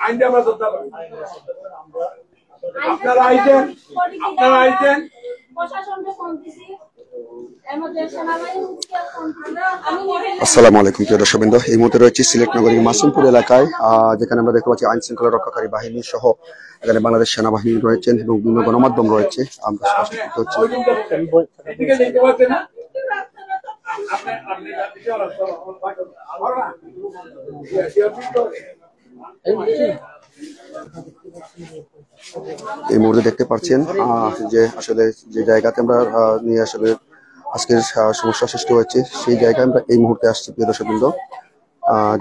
আইন আমরা শ্রদ্ধা করি। আপনারা আইছেন প্রশাসনকে ফোন দিছি। আসসালামু আলাইকুম প্রিয় দর্শকবৃন্দ, এই মুহূর্তে রয়েছে সিলেট নগরীর মাসুমপুর এলাকায়, যেখানে আমরা দেখতে পাচ্ছি আইন শৃঙ্খলা রক্ষাকারী বাহিনী সহ এখানে বাংলাদেশ সেনাবাহিনী রয়েছেন এবং বিভিন্ন গণমাধ্যম রয়েছে। আমরা এই মুহূর্তে দেখতে পাচ্ছেন যে আসলে যে জায়গাতে আমরা নিয়ে আসলে আজকের সমস্যা সৃষ্টি হয়েছে সেই জায়গায় আমরা এই মুহূর্তে আসছি প্রিয় দর্শকবৃন্দ।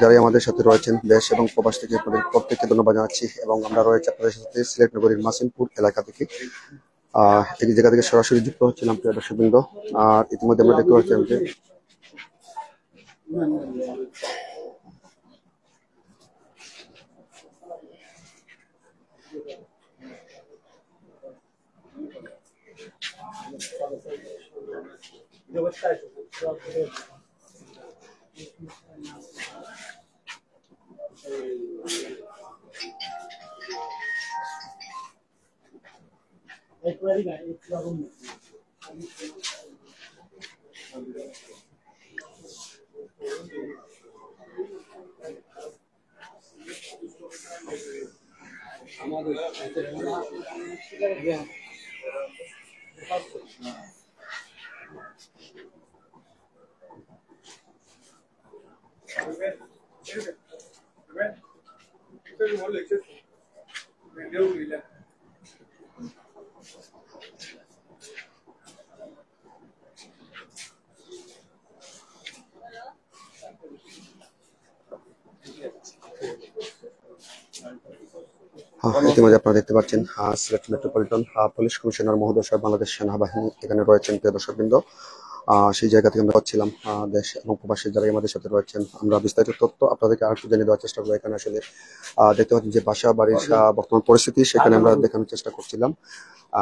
যারাই আমাদের সাথে রয়েছেন দেশ এবং প্রবাস থেকে আপনাদের প্রত্যেককে ধন্যবাদ জানাচ্ছি এবং আমরা রয়েছে আপনাদের সাথে সিলেট নগরীর মাসিমপুর এলাকা থেকে। এই জায়গা থেকে সরাসরি যুক্ত হচ্ছিলাম প্রিয় দর্শকবৃন্দ। আর ইতিমধ্যে আমরা দেখতে পাচ্ছি যে ইতিমধ্যে আপনারা দেখতে পাচ্ছেন সিলেট মেট্রোপলিটন পুলিশ কমিশনার মহোদয় সাহেব বাংলাদেশ সেনাবাহিনী এখানে রয়েছেন প্রিয় দর্শকবৃন্দ। সেই জায়গা থেকে আমরা পাচ্ছিলাম দেশ এবং প্রবাসী যারা আমাদের সাথে রয়েছেন। আমরা বিস্তারিত তথ্য আপনাদেরকে আরেকটু জেনে দেওয়ার চেষ্টা করবো। এখানে আসলে দেখতে পাচ্ছেন যে বাসা বাড়ির বর্তমান পরিস্থিতি সেখানে আমরা দেখানোর চেষ্টা করছিলাম।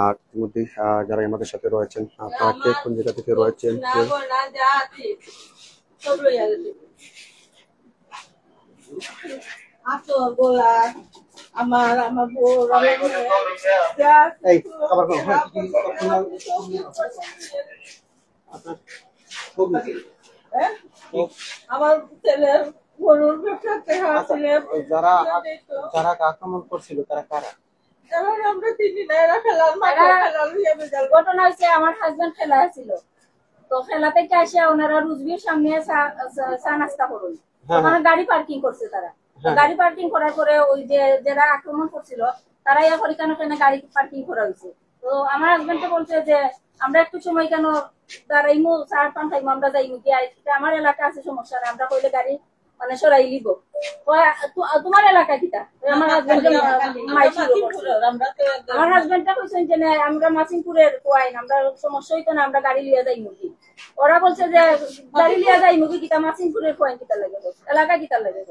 আর ইতিমধ্যে যারা আমাদের সাথে রয়েছেন আপনারা কে কোন জায়গা থেকে রয়েছেন আমার ছেলের গরুর ব্যবসা যারা আক্রমণ করছিল তারা কারা? আমরা চিনি না, এরা ঘটনা হয়েছে আমার হাজবেন্ড খেলা ছিল, তো খেলা থেকে আসিয়া ওনারা রুজবির সামনে চা নাস্তা করুন, ওখানে গাড়ি পার্কিং করছে তারা। গাড়ি পার্কিং করার পরে ওই যে যারা আক্রমণ করছিল তারা ইয়া করে কেন গাড়ি পার্কিং করা হয়েছে। তো আমার হাজবেন্ডকে বলছে যে আমরা একটু সময় কেন দাঁড়াইমু, চার পান খাইমু, আমরা যাইমু গিয়ে আমার এলাকা আছে সমস্যা নেই, আমরা কইলে গাড়ি মানে সরাই লিব। তোমার এলাকা কিটা? আমার হাজবেন্ডটা কইছেন যে আমরা মাসিমপুরের কোয়াইন, আমরা সমস্যা হইতো না, আমরা গাড়ি লিয়ে যাইমু কি। ওরা বলছে যে গাড়ি লিয়ে যাইমু কি কিটা, মাসিমপুরের কোয়াইন কিটা লাগে, এলাকা কিটা লাগে।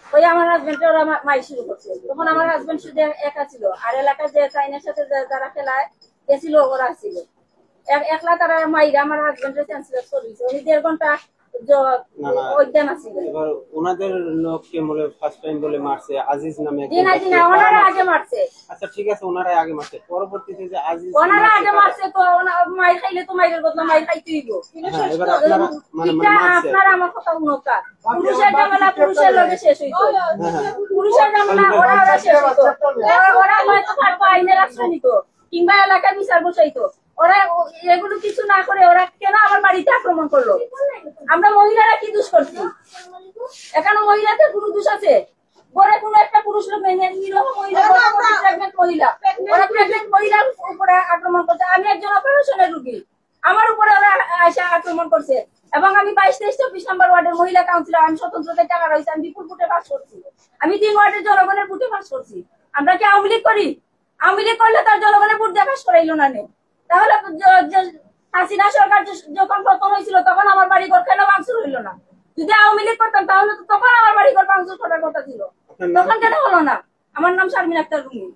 ওই আমার হাজবেন্ড ওরা মাই শুরু করছে। তখন আমার হাজবেন্ড শুধু একা ছিল, আর এলাকার যে চাইনার সাথে যারা খেলায় গেছিল ওরা ছিল একলা। তারা মাইরা আমার হাজবেন্ডের সেন্সলেস করে দিয়েছে। উনি 1.5 ঘন্টা অজ্ঞান আছে। এবার ওনাদের লোককে বলে ফার্স্ট টাইম বলে মারছে আজিজ নামে একজন। না ওনারা আগে মারছে। আচ্ছা ঠিক আছে, ওনারাই আগে মারছে, পরবর্তীতে যে আজিজ ওনারা আগে মারছে তো মাই খাইলে তো মাইরের বদলা মাই খাইতেই গো। এবার আপনারা মানে আপনারা আমার কথা উনকা পুরুষের ঝামেলা পুরুষের লগে শেষ হইতো, পুরুষের ঝামেলা ওরা শেষ হইতো। ওরা হয়তো থাকতো আইনের আশ্রয় নিত কিংবা এলাকায় বিচার বসাইতো। ওরা এগুলো কিছু না করে ওরা কেন আমার বাড়িতে আক্রমণ করলো? আমরা মহিলারা কি দোষ করছি? এখানে মহিলাদের কোনো দোষ আছে? পরে কোনো একটা পুরুষ লোক মহিলা প্রেগনেন্ট মহিলা, ওরা প্রেগনেন্ট মহিলার উপরে আক্রমণ করছে। আমি একজন অপারেশনের রুগী, আমার উপরে ওরা এসে আক্রমণ করছে। এবং আমি 22-23-24 নম্বর ওয়ার্ডের মহিলা কাউন্সিলর, আমি স্বতন্ত্রদের টাকা রয়েছে, আমি বিপুল ফুটে পাস করছি। আমি 3 ওয়ার্ডের জনগণের ফুটে পাস করছি। আমরা কি আওয়ামী লীগ করি? আওয়ামী লীগ করলে তার জনগণের ফুট দিয়ে পাস করাইলো না। তাহলে হাসিনা সরকার যখন পতন হয়েছিল তখন আমার বাড়ি ঘর কেন ভাঙচুর হইলো না? যদি আওয়ামী লীগ করতাম তাহলে তো তখন আমার বাড়ি ঘর ভাঙচুর করার কথা ছিল, তখন কেন হলো না? আমার নাম শারমিন আক্তার রুমি।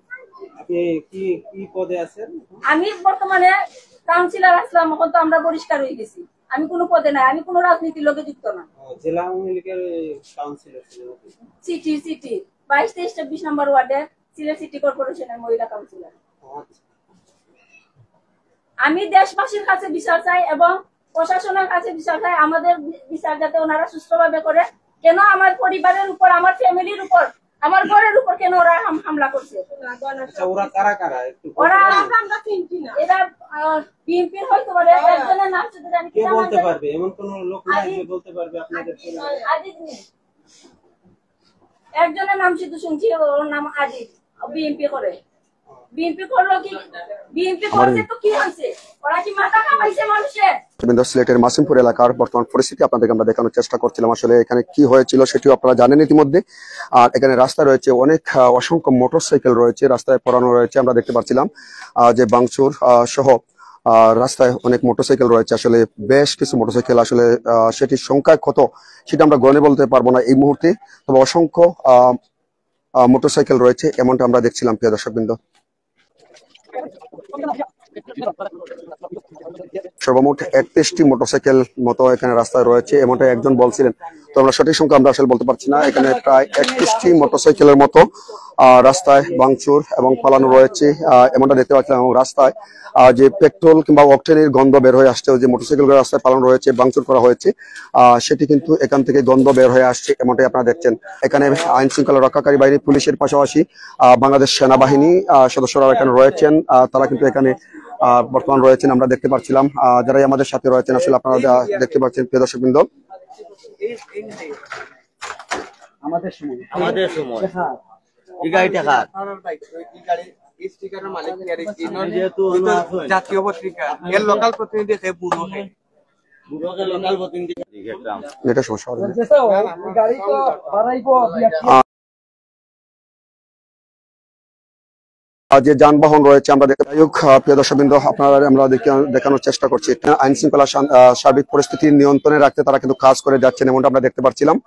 আপনি কি কি পদে আছেন? আমি বর্তমানে কাউন্সিলর আসলাম, এখন তো আমরা পরিষ্কার হয়ে গেছি। আমি কোনো পদে নাই, আমি কোনো রাজনীতির লোকে যুক্ত না। জেলা আওয়ামী লীগের কাউন্সিলর ছিলেন? সিটি 22, 23, 24 নম্বর ওয়ার্ডের সিলেট সিটি কর্পোরেশনের মহিলা কাউন্সিলর। আমি দেশবাসীর কাছে বিচার চাই এবং প্রশাসনের কাছে বিচার চাই, আমাদের বিচার যাতে ওনারা সুষ্ঠুভাবে করে। কেন আমার পরিবারের উপর, আমার ফ্যামিলির উপর, আমার ঘরের উপর কেন ওরা হামলা করছে? ওরা কারা কারা? ওরা এরা বিএনপির হয়তো পারে, একজনের নাম শুধু জানি, কে বলতে পারবে? এমন কোন লোক নাই যে বলতে পারবে আপনাদের? আজিজ নেই, একজনের নাম শুধু শুনছি, ওর নাম আজিজ, বিএনপি করে। বিএনপি করলো কি? বিএনপি করছে তো কি হয়েছে? ওরা কি মাথা কামাইছে মানুষের? সিলেটের মাসিমপুর এলাকার বর্তমান পরিস্থিতি আপনাদেরকে আমরা দেখানোর চেষ্টা করছিলাম। আসলে এখানে কি হয়েছিল সেটিও আপনারা জানেন ইতিমধ্যে। আর এখানে রাস্তা রয়েছে অনেক, অসংখ্য মোটরসাইকেল রয়েছে, রাস্তায় পড়ানো রয়েছে। আমরা দেখতে পাচ্ছিলাম যে ভাঙচুর সহ রাস্তায় অনেক মোটরসাইকেল রয়েছে। আসলে বেশ কিছু মোটরসাইকেল, আসলে সেটির সংখ্যা কত সেটা আমরা গণে বলতে পারবো না এই মুহূর্তে, তবে অসংখ্য মোটরসাইকেল রয়েছে এমনটা আমরা দেখছিলাম প্রিয় দর্শকবৃন্দ। সর্বমোট 31টি মোটরসাইকেল মতো এখানে রাস্তায় রয়েছে এমনটা একজন বলছিলেন, তো আমরা সঠিক সংখ্যা আমরা আসলে বলতে পারছি না। এখানে প্রায় 31টি মোটরসাইকেলের মতো রাস্তায় ভাঙচুর এবং পালানো রয়েছে এমনটা দেখতে পাচ্ছিলাম। এবং রাস্তায় যে পেট্রোল কিংবা অকটেনের গন্ধ বের হয়ে আসছে, যে মোটরসাইকেলগুলো রাস্তায় পালানো রয়েছে, ভাঙচুর করা হয়েছে, সেটি কিন্তু এখান থেকে গন্ধ বের হয়ে আসছে এমনটাই আপনারা দেখছেন। এখানে আইন শৃঙ্খলা রক্ষাকারী বাহিনী, পুলিশের পাশাপাশি বাংলাদেশ সেনাবাহিনী সদস্যরা এখানে রয়েছেন। তারা কিন্তু এখানে বর্তমান রয়েছেন, আমরা দেখতে পাচ্ছিলাম। যারাই আমাদের সাথে রয়েছেন আসলে আপনারা দেখতে পাচ্ছেন প্রিয় দর্শকবৃন্দ। আমাদের সময় এই গাড়িটা কার? জাতীয় পত্রিকা এর লোকাল প্রতিনিধি বুড়ো লোকাল প্রতিনিধি এটা সমস্যা হবে। যে যানবাহন রয়েছে আমরা দেখতে পাই। প্রিয় দর্শকবৃন্দ, আপনারা আমরা দেখানোর চেষ্টা করছি আইন শৃঙ্খলা সার্বিক পরিস্থিতি নিয়ন্ত্রণে রাখতে তারা কিন্তু কাজ করে যাচ্ছেন এমনটা আমরা দেখতে পাচ্ছিলাম।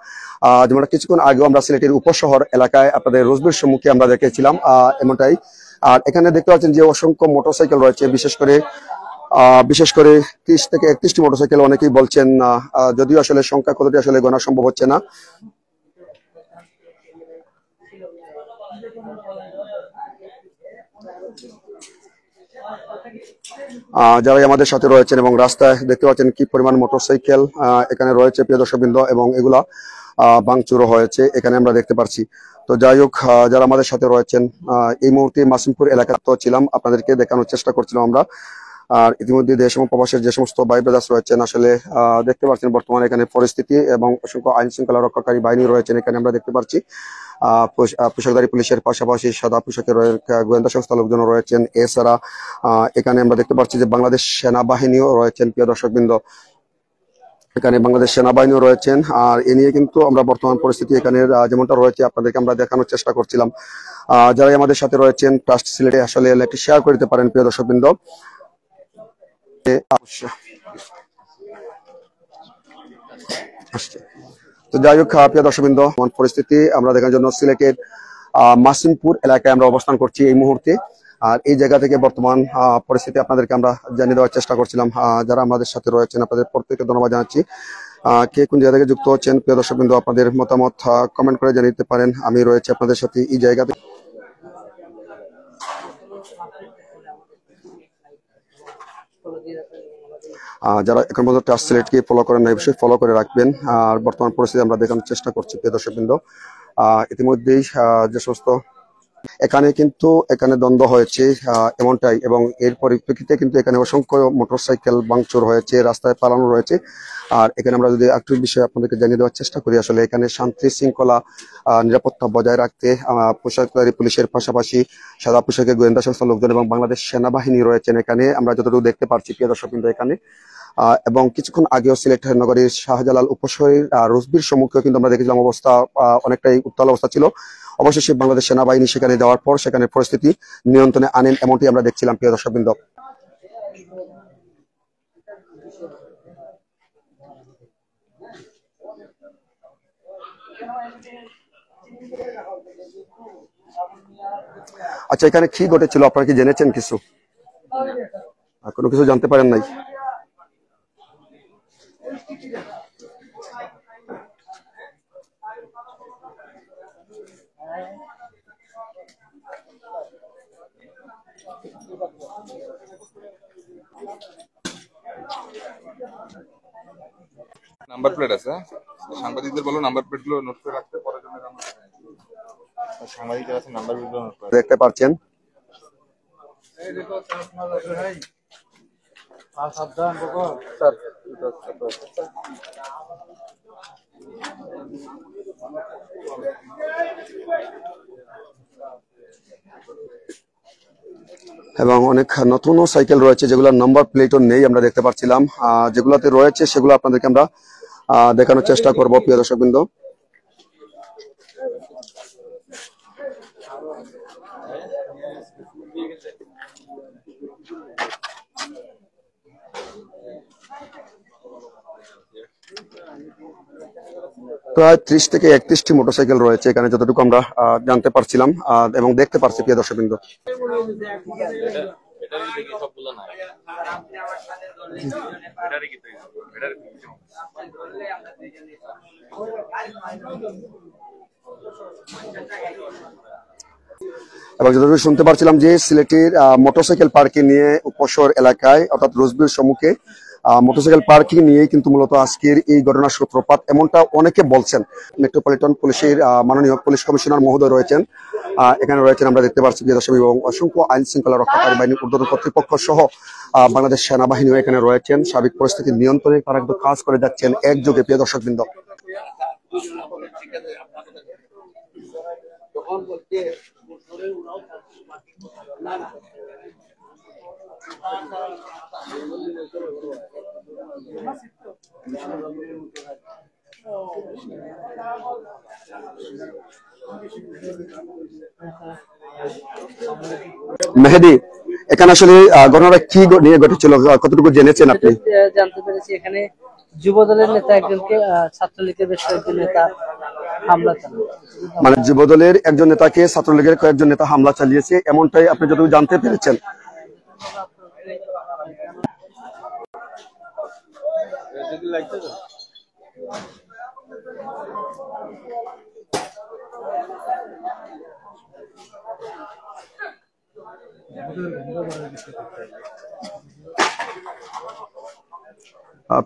যেমন কিছুক্ষণ আগেও আমরা সিলেটের উপশহর এলাকায় আপনাদের রোজবির সম্মুখে আমরা দেখেছিলাম এমনটাই। আর এখানে দেখতে পাচ্ছেন যে অসংখ্য মোটরসাইকেল রয়েছে, বিশেষ করে 30 থেকে 31টি মোটরসাইকেল অনেকেই বলছেন, যদিও আসলে সংখ্যা কতটি আসলে গোনা সম্ভব হচ্ছে না। যারাই আমাদের সাথে রয়েছেন এবং রাস্তায় দেখতে পাচ্ছেন কি পরিমাণ মোটরসাইকেল এখানে রয়েছে প্রিয় দর্শকবৃন্দ, এবং এগুলা ভাঙচুরও হয়েছে এখানে আমরা দেখতে পাচ্ছি। তো যাই হোক, যারা আমাদের সাথে রয়েছেন এই মুহূর্তে মাসিমপুর এলাকায় ছিলাম, আপনাদেরকে দেখানোর চেষ্টা করছিলাম আমরা। আর ইতিমধ্যে দেশ এবং প্রবাসের যে সমস্ত ভাই ব্রাদার্স রয়েছেন আসলে দেখতে পাচ্ছেন বর্তমানে এখানে পরিস্থিতি, এবং অসংখ্য আইন শৃঙ্খলা রক্ষাকারী বাহিনী রয়েছেন এখানে আমরা দেখতে পাচ্ছি। পোশাকধারী পুলিশের পাশাপাশি সাদা পোশাকের গোয়েন্দা সংস্থা লোকজন রয়েছেন। এছাড়া এখানে আমরা দেখতে পাচ্ছি যে বাংলাদেশ সেনাবাহিনীও রয়েছেন প্রিয় দর্শকবৃন্দ, এখানে বাংলাদেশ সেনাবাহিনীও রয়েছেন। আর এ নিয়ে কিন্তু আমরা বর্তমান পরিস্থিতি এখানে যেমনটা রয়েছে আপনাদেরকে আমরা দেখানোর চেষ্টা করছিলাম। যারাই আমাদের সাথে রয়েছেন ট্রাস্ট সিলেটে আসলে একটি শেয়ার করে দিতে পারেন প্রিয় দর্শকবৃন্দ। তো যাই হোক, প্রিয় দর্শকবৃন্দ, পরিস্থিতি আমরা দেখার জন্য সিলেটের মাসিমপুর এলাকায় আমরা অবস্থান করছি এই মুহূর্তে। আর এই জায়গা থেকে বর্তমান পরিস্থিতি আপনাদেরকে আমরা জানিয়ে দেওয়ার চেষ্টা করছিলাম। যারা আমাদের সাথে রয়েছেন আপনাদের প্রত্যেককে ধন্যবাদ জানাচ্ছি। কে কোন জায়গা থেকে যুক্ত হচ্ছেন প্রিয় দর্শকবৃন্দ, আপনাদের মতামত কমেন্ট করে জানিয়ে দিতে পারেন। আমি রয়েছে আপনাদের সাথে এই জায়গাতে। যারা এখন পর্যন্ত ট্রাস্ট সিলেটকে ফলো করেন না, অবশ্যই ফলো করে রাখবেন। আর বর্তমান পরিস্থিতি আমরা দেখানোর চেষ্টা করছি প্রিয় দর্শকবৃন্দ। ইতিমধ্যেই যে সমস্ত এখানে দ্বন্দ্ব হয়েছে এমনটাই, এবং এর পরিপ্রেক্ষিতে কিন্তু এখানে অসংখ্য মোটরসাইকেল ভাঙচুর হয়েছে, রাস্তায় পালানো রয়েছে। আর এখানে আমরা যদি একটু বিষয় আপনাদেরকে জানিয়ে দেওয়ার চেষ্টা করি, আসলে এখানে শান্তি শৃঙ্খলা নিরাপত্তা বজায় রাখতে পোশাকধারী পুলিশের পাশাপাশি সাদা পোশাকে গোয়েন্দা সংস্থার লোকজন এবং বাংলাদেশ সেনাবাহিনী রয়েছেন এখানে আমরা যতটুকু দেখতে পাচ্ছি প্রিয় দর্শকবৃন্দ এখানে। এবং কিছুক্ষণ আগেও সিলেট নগরীর শাহজালাল উপশহরের রোজবির সম্মুখে কিন্তু আমরা দেখেছিলাম অবস্থা অনেকটাই উত্তাল অবস্থা ছিল। অবশেষে বাংলাদেশ সেনাবাহিনী সেখানে যাওয়ার পর সেখানে পরিস্থিতি নিয়ন্ত্রণে আনেন এমনটি আমরা দেখছিলাম প্রিয় দর্শকবৃন্দ। আচ্ছা, এখানে কি ঘটেছিল আপনারা কি জেনেছেন? কিছু কোনো কিছু জানতে পারেন নাই? নাম্বার প্লেট আছে, সাংবাদিকদের বলো নাম্বার প্লেট গুলো নোট করে রাখতে, পরের জন্য সাংবাদিকদের আছে নাম্বার প্লেট গুলো নোট করে দেখতে পাচ্ছেন। এবং অনেক নতুন সাইকেল রয়েছে যেগুলোর নাম্বার প্লেটও নেই, আমরা দেখতে পাচ্ছিলাম। যেগুলোতে রয়েছে সেগুলো আপনাদেরকে আমরা দেখানোর চেষ্টা করব প্রিয় দর্শকবৃন্দ। প্রায় 30 থেকে 31টি মোটরসাইকেল রয়েছে এখানে, যতটুকু আমরা জানতে পারছিলাম এবং দেখতে পারছি প্রিয় দর্শকবৃন্দ। এবং যতটুকু শুনতে পারছিলাম যে সিলেটের মোটরসাইকেল পার্কিং নিয়ে উপশহর এলাকায় অর্থাৎ রোজবির সম্মুখে মোটরসাইকেল পার্কিং নিয়েই কিন্তু মূলত আজকের এই ঘটনার সূত্রপাত, এমনটা অনেকে বলছেন। মেট্রোপলিটন পুলিশের মাননীয় পুলিশ কমিশনার মহোদয় রয়েছেন, এখানে রয়েছেন আমরা দেখতে পাচ্ছি এবং অসংখ্য আইন শৃঙ্খলা রক্ষাকারী বাহিনীর ঊর্ধ্বতন কর্তৃপক্ষ সহ বাংলাদেশ সেনাবাহিনীও এখানে রয়েছেন। সার্বিক পরিস্থিতি নিয়ন্ত্রণে তারা কিন্তু কাজ করে যাচ্ছেন একযোগে প্রিয় দর্শকবৃন্দ। মেহেদি, এখানে আসলে ঘটনাটা কি নিয়ে ঘটেছিল, কতটুকু জেনেছেন আপনি? জানতে পেরেছি এখানে যুবদলের নেতা একজনকে ছাত্রলীগের বেশ কয়েকজন নেতা হামলা চালায়, মানে যুবদলের একজন নেতাকে ছাত্রলীগের কয়েকজন নেতা হামলা চালিয়েছে, এমনটাই আপনি যতটুকু জানতে পেরেছেন।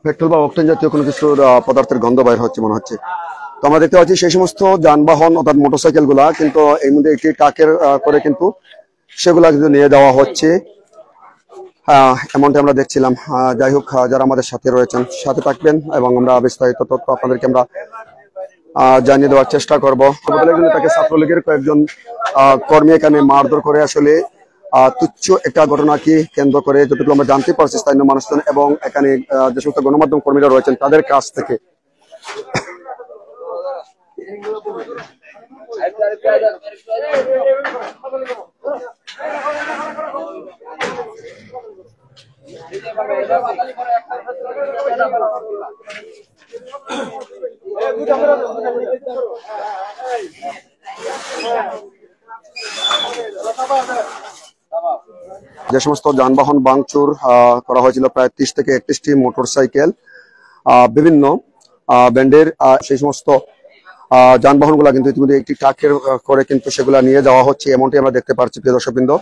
পেট্রোল বা অক্টেন জাতীয় কোনো কিছুর পদার্থের গন্ধ বাইর হচ্ছে মনে হচ্ছে। তো আমরা দেখতে পাচ্ছি সেই সমস্ত যানবাহন অর্থাৎ মোটরসাইকেল গুলা কিন্তু এই মধ্যে একটি ট্রাকের করে কিন্তু সেগুলা কিন্তু নিয়ে যাওয়া হচ্ছে, এমনটা আমরা দেখছিলাম। যাই হোক, যারা আমাদের সাথে রয়েছেন সাথে থাকবেন এবং আমরা বিস্তারিত তথ্য আপনাদেরকে আমরা জানিয়ে দেওয়ার চেষ্টা করবো। তাকে ছাত্রলীগের কয়েকজন কর্মী এখানে মারধর করে আসলে তুচ্ছ একটা ঘটনাকে কেন্দ্র করে যতটুকু আমরা জানতে পারছি স্থানীয় মানুষজন এবং এখানে যে সমস্ত গণমাধ্যম কর্মীরা রয়েছেন তাদের কাছ থেকে। যে সমস্ত যানবাহন ভাঙচুর করা হয়েছিল প্রায় 30 থেকে 31টি মোটরসাইকেল, বিভিন্ন ব্র্যান্ডের সেই সমস্ত যানবাহন গুলা কিন্তু ইতিমধ্যে একটি ট্রাকের করে কিন্তু সেগুলা নিয়ে যাওয়া হচ্ছে, এমনটি আমরা দেখতে পাচ্ছি প্রিয় দর্শকবৃন্দ।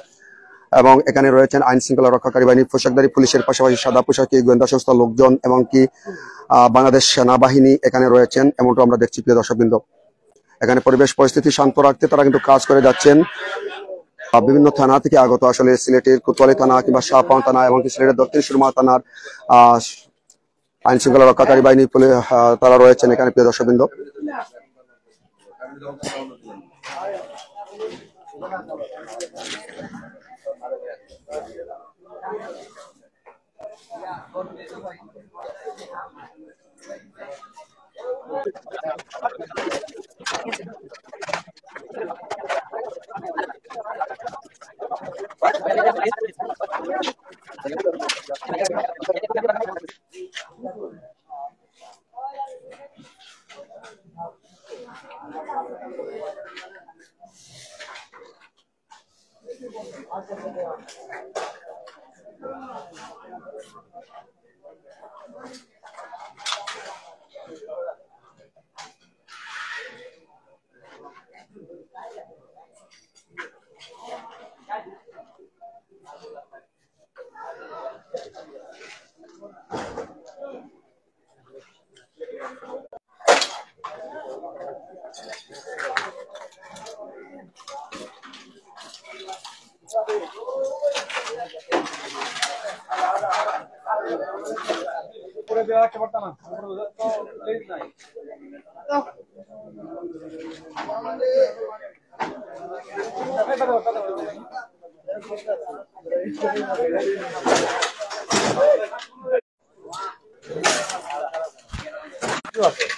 এবং এখানে রয়েছেন আইন শৃঙ্খলা রক্ষাকারী বাহিনী পোশাকধারী পুলিশের পাশাপাশি সাদা পোশাকি গোয়েন্দা সংস্থার লোকজন এবং কি বাংলাদেশ সেনাবাহিনী এখানে রয়েছেন, এমনটা আমরা দেখছি প্রিয় দর্শকবৃন্দ। এখানে পরিবেশ পরিস্থিতি শান্ত রাখতে তারা কিন্তু কাজ করে যাচ্ছেন। বিভিন্ন থানা থেকে আগত আসলে সিলেটের কোতোয়ালি থানা কিংবা শাহপাওন থানা এবং সিলেটের দক্ষিণ সুরমা থানার আইন শৃঙ্খলা রক্ষাকারী বাহিনী তারা রয়েছেন এখানে প্রিয় দর্শকবৃন্দ। পুরো দেওয়া রাখতে পারতাম না তো প্লিজ নাই কি আছে